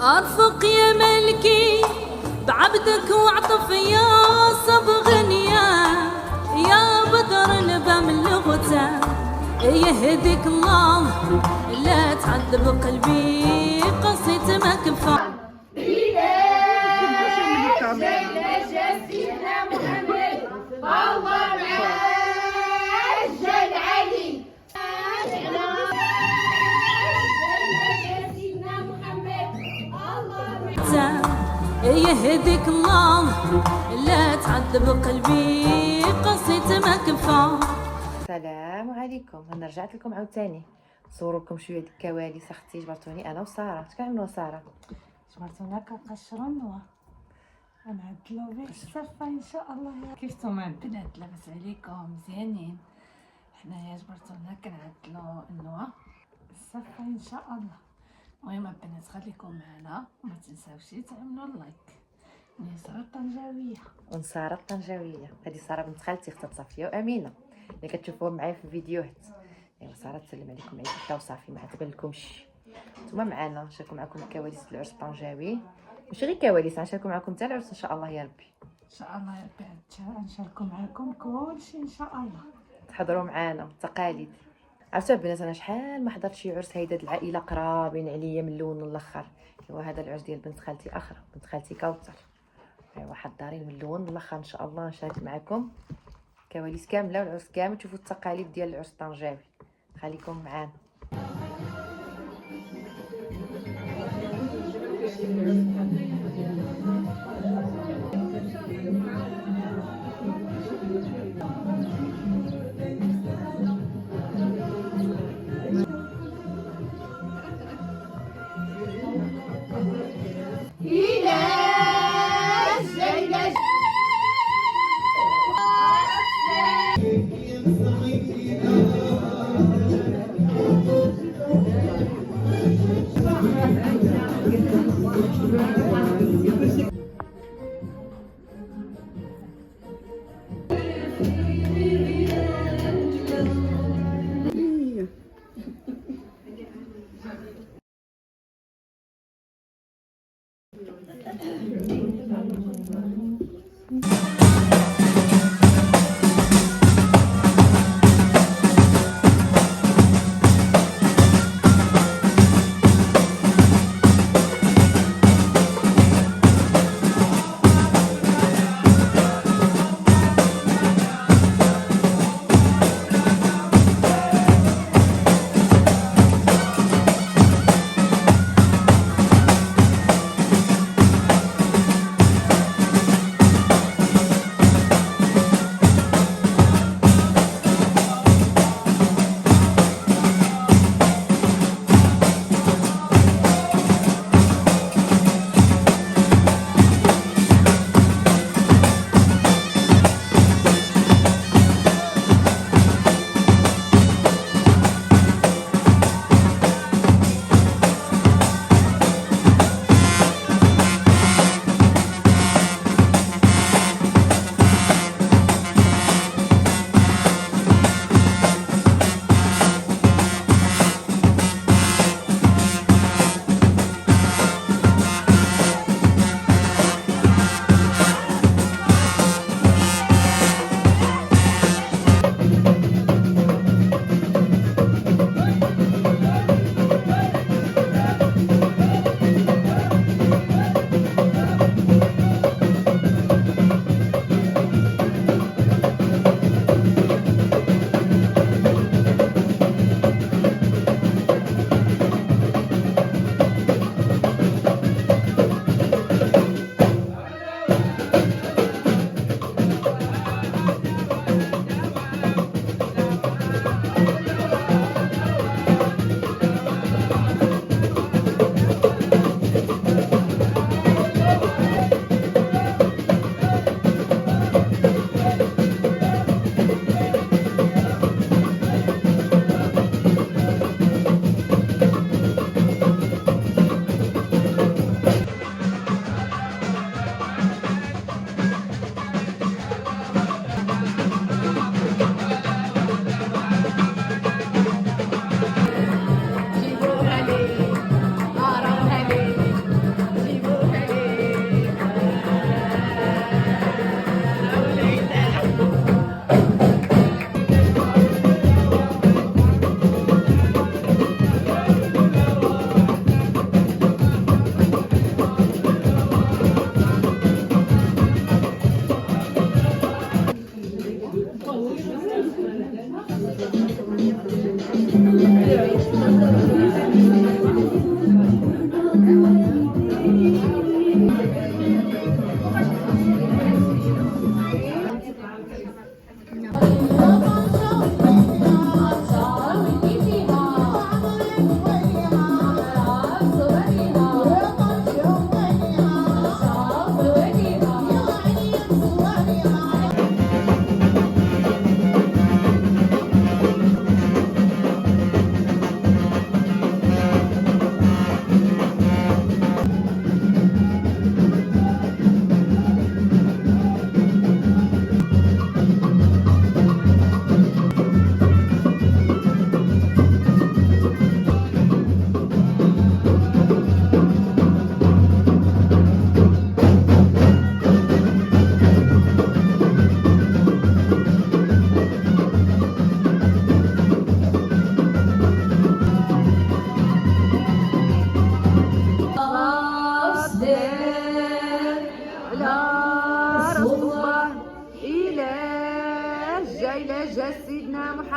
ارفق يا ملكي بعبدك واعطف يا صبغ يا بدر بملغته يهديك الله لا تعذب قلبي قصيت ما كفى. يهديك الله لا تعذب قلبي قصيت ما كفى. السلام عليكم. انا رجعت لكم عاوتاني نصور لكم شويه ديال الكواليس. اختي جبرتوني انا وساره. اش كنعملوا ساره؟ جبرتونا كنقشروا غنعدلوا به الصفه ان شاء الله. كيف نتوما البنات لاباس عليكم مزيانين؟ حنايا جبرتونا كنعدلوا النوى الصفه ان شاء الله. المهم البنات خليكم معنا وما تنساوش تعملوا اللايك. ساره الطنجاويه ونساره الطنجاويه. هذه ساره بنت خالتي اختها صافيه وامينه اللي كتشوفوهم معايا في الفيديوهات. ايوا ساره تسلم عليكم عيد حتى وصافي ما تبان لكمش. نتوما معنا نشاركوا معكم الكواليس ديال العرس الطنجاوي. ماشي غير كواليس، غنشاركوا معكم حتى العرس ان شاء الله يا ربي. ان شاء الله يا ربي نشاركوا معكم كلشي ان شاء الله. تحضروا معنا التقاليد. عرفتوا البنات انا شحال ما حضرت شي عرس هيدا العائله قرابين عليا من الاول للاخر. ايوا هذا العرس ديال بنت خالتي اخرى، بنت خالتي كوثر. ايوا حضارين من الاول للاخر ان شاء الله نشارك معكم كواليس كامله والعرس كامل، تشوفوا التقاليد ديال العرس الطنجاوي. خليكم معانا.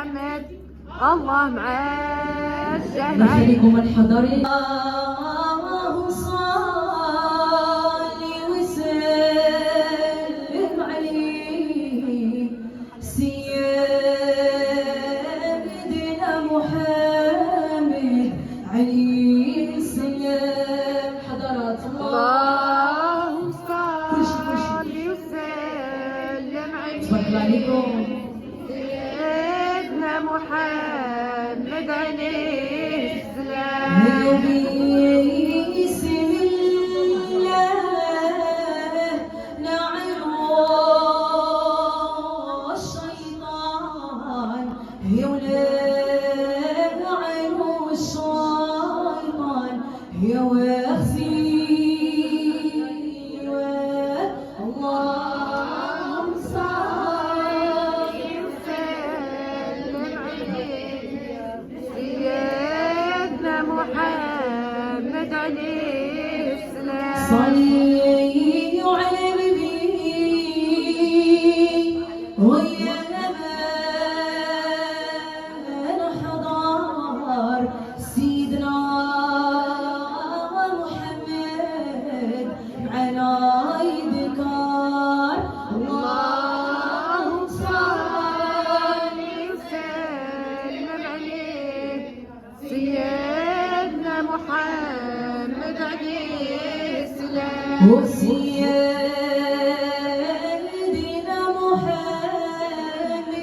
محمد الله مع الشهر نخليكم الحضر. سيدنا محمد عليه السلام. بسم الله نعر الشيطان يا ولاد نعر الشيطان يا وخزي اللهم صل سيدنا محمد عليه السلام. صلوا على النبي ويا نبال حضار سيدنا محمد على يذكر. اللهم صل وسلم عليه سيدنا محمد عليه السلام. وسيدنا محمد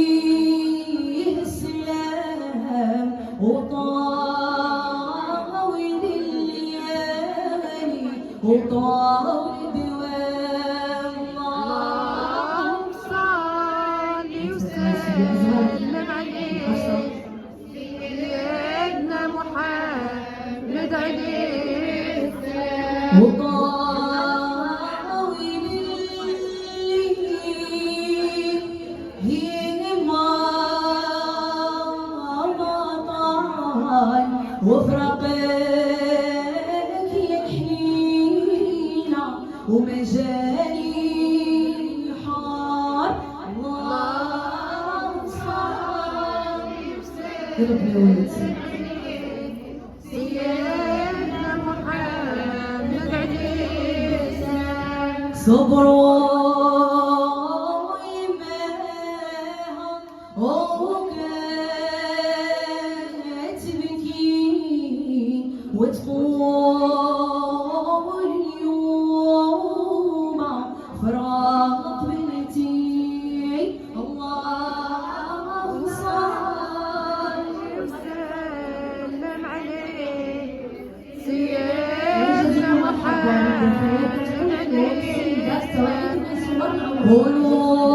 عليه السلام وطاول الليالي وطاول دوام. اللهم صل وسلم عليه سيدنا محمد عليه السلام. وطاول الليل هي ما طال وفرقك يكحينا ومجاني حار. اللهم صل وسلم سيدنا محمد عليه السلام. صبروا يماها وكانت تبكي وتقول اليوم فراق بنتي. اللهم صل وسلم عليه سيدنا محمد عليه السلام. قولوا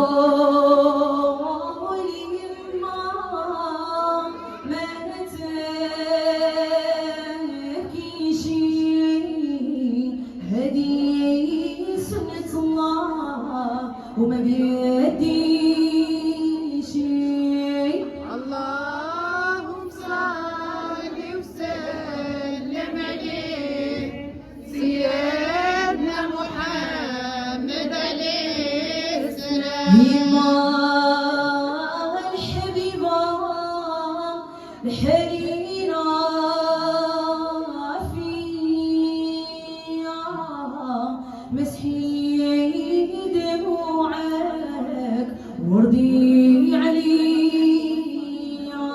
لما ما نتركي شي هذه سنة الله وما بيدي شي. اللهم صل وسلم عليه سيدنا محمد عليه السلام. يما الحبيبة الحنينة فيا مسحي دموعك وردي عليا.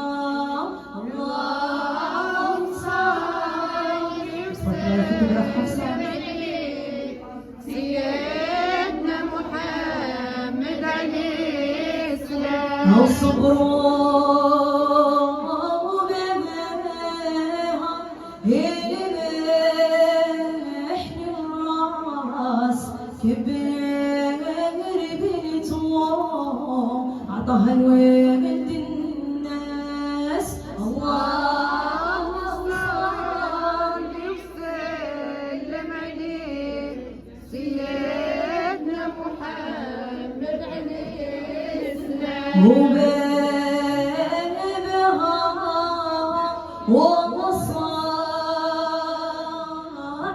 اللهم صل وسلم سيدنا محمد عليه السلام. الصبر وبابها يلمح الراس كبر بيته عطاها الولد الناس. اللهم صل وسلم عليه سيدنا محمد عليه السلام. وبابها ووصى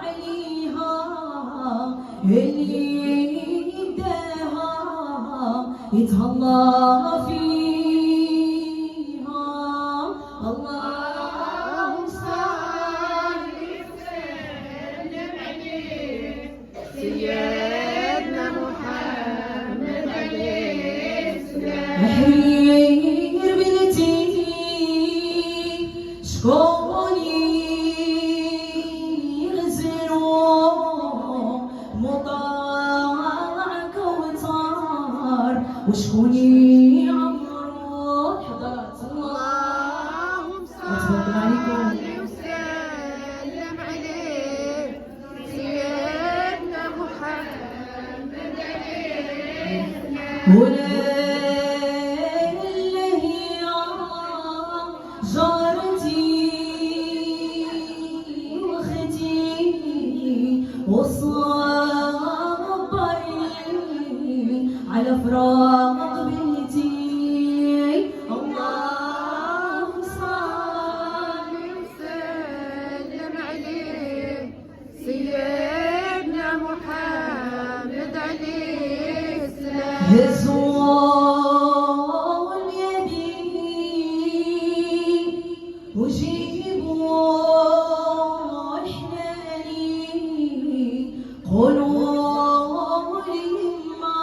عليها اللي يداها يتهلا فيها. اللهم صل وسلم عليه سيدنا محمد عليه السلام. حرير بنتي شكون يغزلو مطاع كوثر وشكون يعمرو حضرات اللهم تبارك عليكم. صل وسلم عليه سيدنا محمد عليه السلام. وليلة هي جارتي واختي وصبري على فراق بنتي. اللهم صل وسلم عليه سيدنا محمد عليه السلام. هزوا اليدي وجيبوا الحناني قولوا لي ما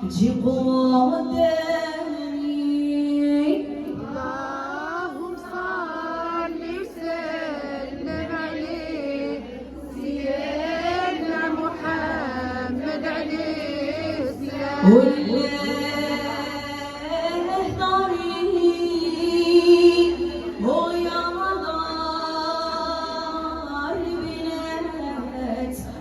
تجي قدامي. اللهم صل وسلم عليه سيدنا محمد عليه السلام.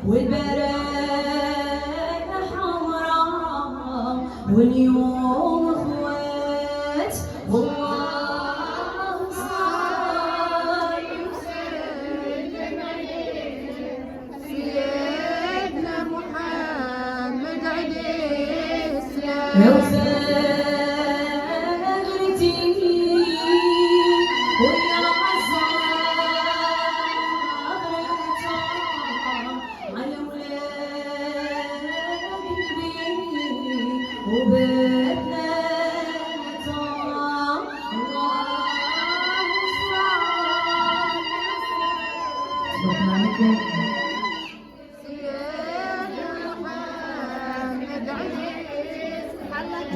والبراء حمراء واليوم اخوات. اللهم صل وسلم عليه سيدنا محمد عليه السلام. وثغرتي ويا صابرتها على ولاد البيت وبناتها. اللهم صل عليكم. سيدنا محمد عليه السلام.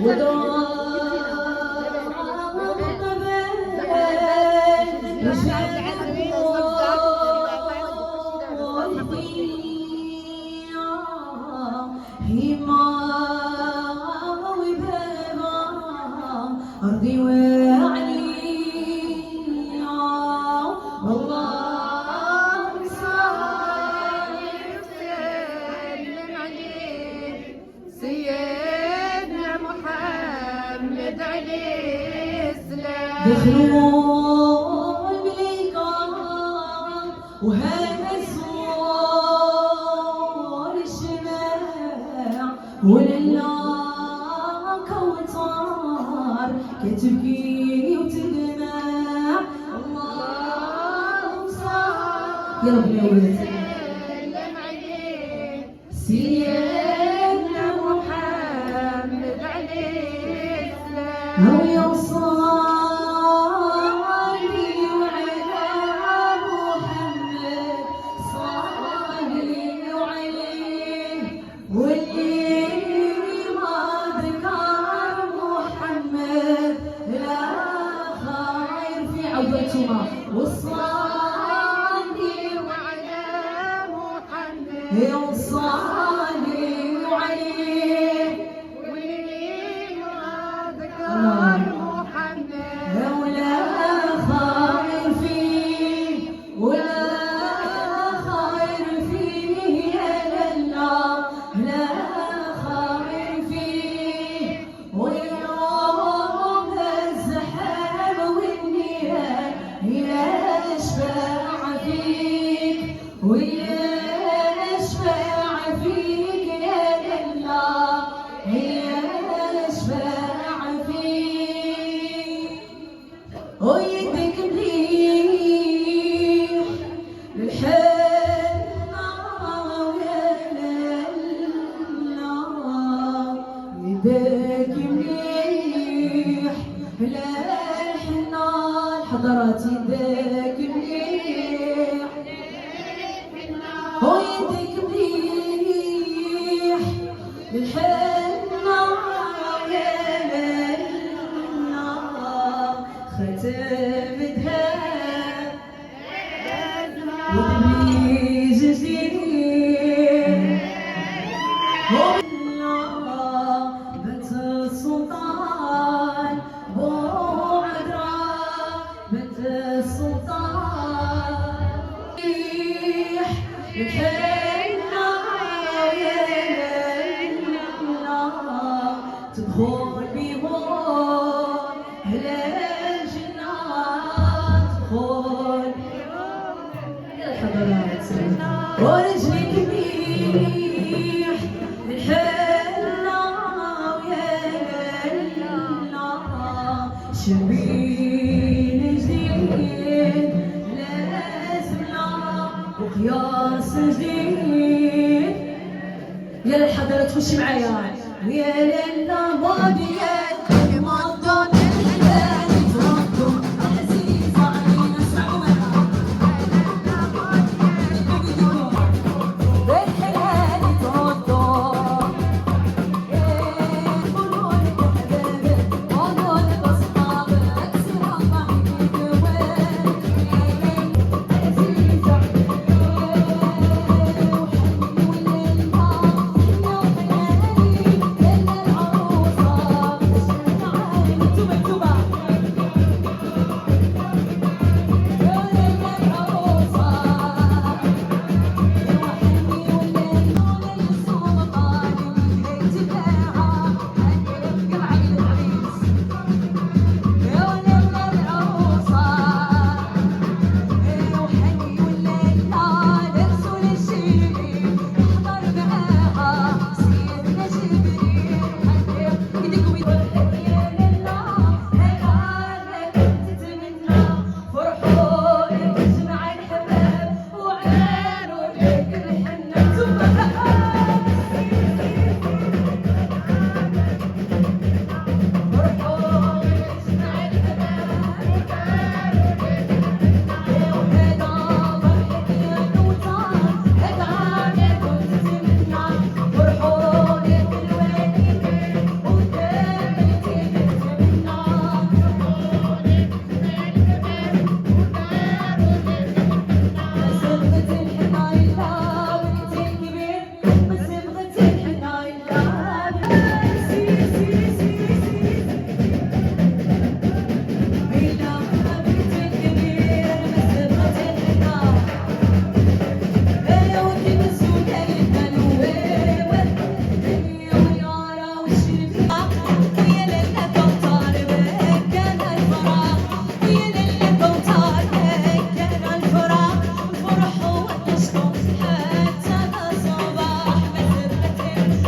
أرضي وعليا. اللهم صل وسلم عليه سيدنا محمد عليه السلام. دخلوا المليكة وهزوا الشماع ولله كوثر كتبكي وتدمع. اللهم صل يا رب يا ولد وسلم عليه سيدنا محمد عليه السلام. أو يوصلي وعلى محمد صلي عليه واللي ما ذكر محمد لا خير في عودتهما. وصلي وعلى محمد وصلي عليه واللي ما ذكر الله. محمد ولا خير فيه ولا خير فيه يا لله لا خير فيه. واليوم الزحام والنيران يشفع فيك ويشفع وإبليس جديد بنت السلطان بوعدرا بنت السلطان الحنة يا تدخل بيهم أهل الجنة تدخل يا الحضرات ورجلك مليح الحنة ويا شربين جديد لازم وقياس جديد يا الحضرة تخشي معايا ويا لالا واديات كما الضوء الحلال تردوا عزيزة علينا اسمعوا معاها بالحلال تردوا قولوا لك حبابي قولوا لك اصحابك سلام عليك وين عزيزة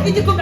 ايديكم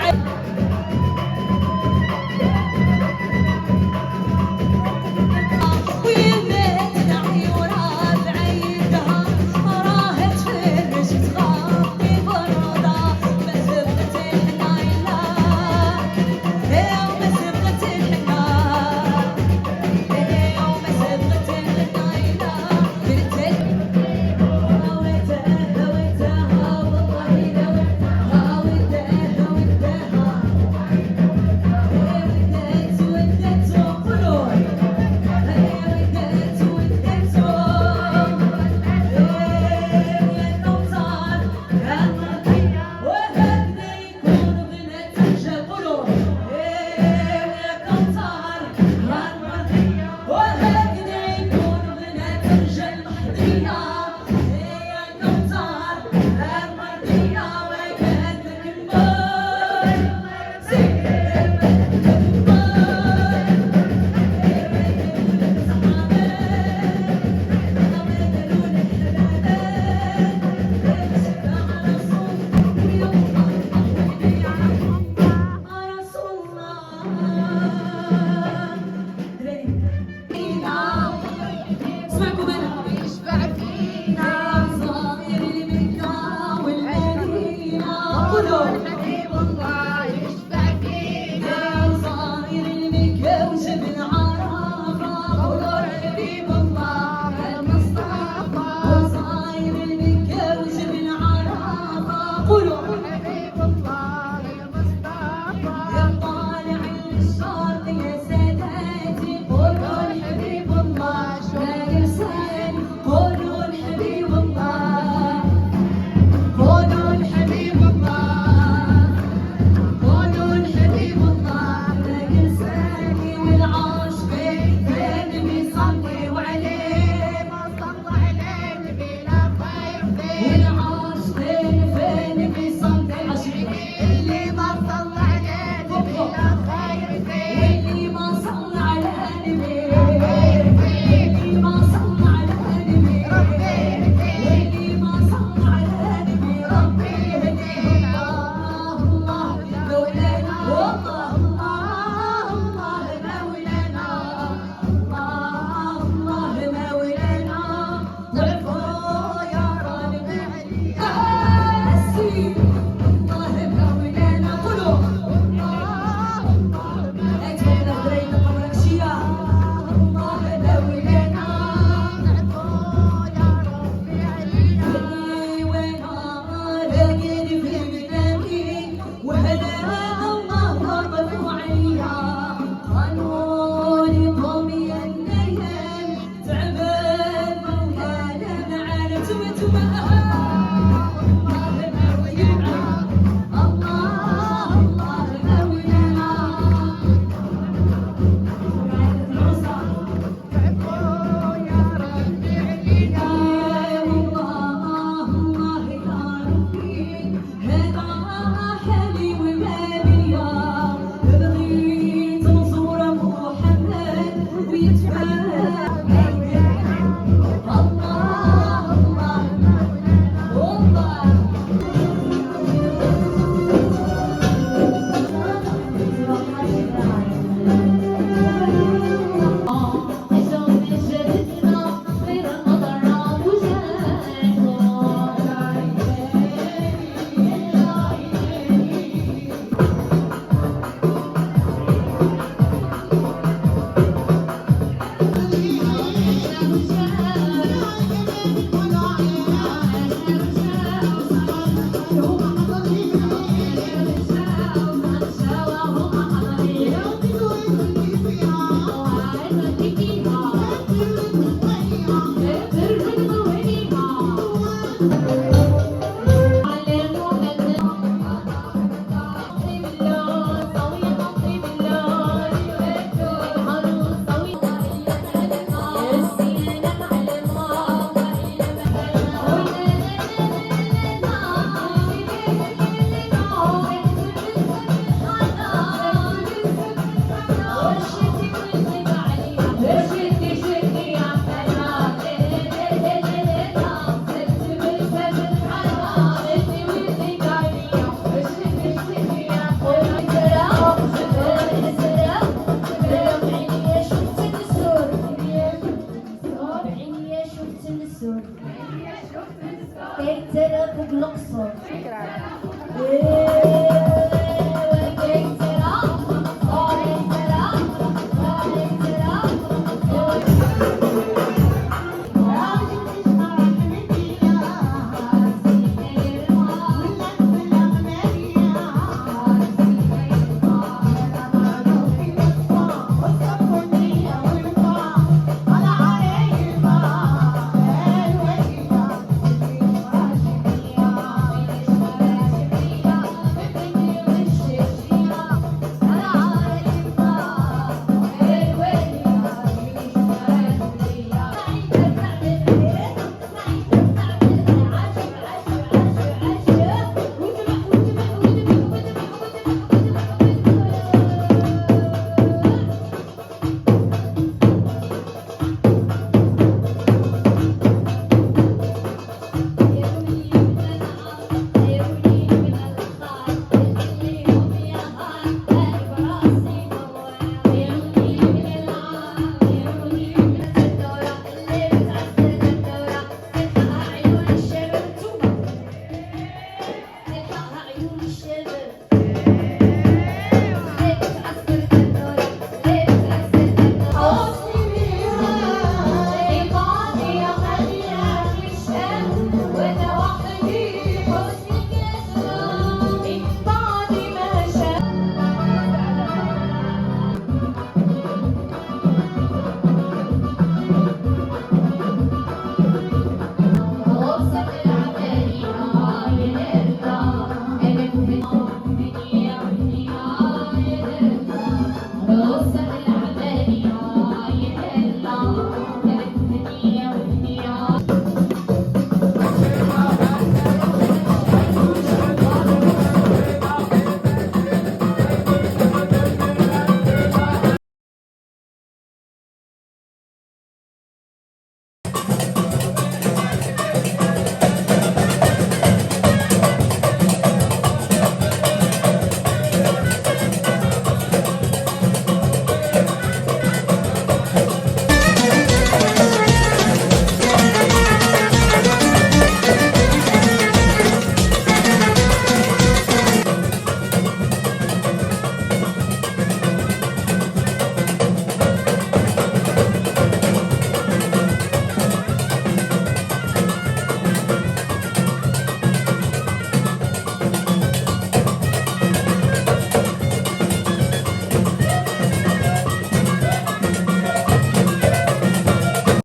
كيترك بالقصر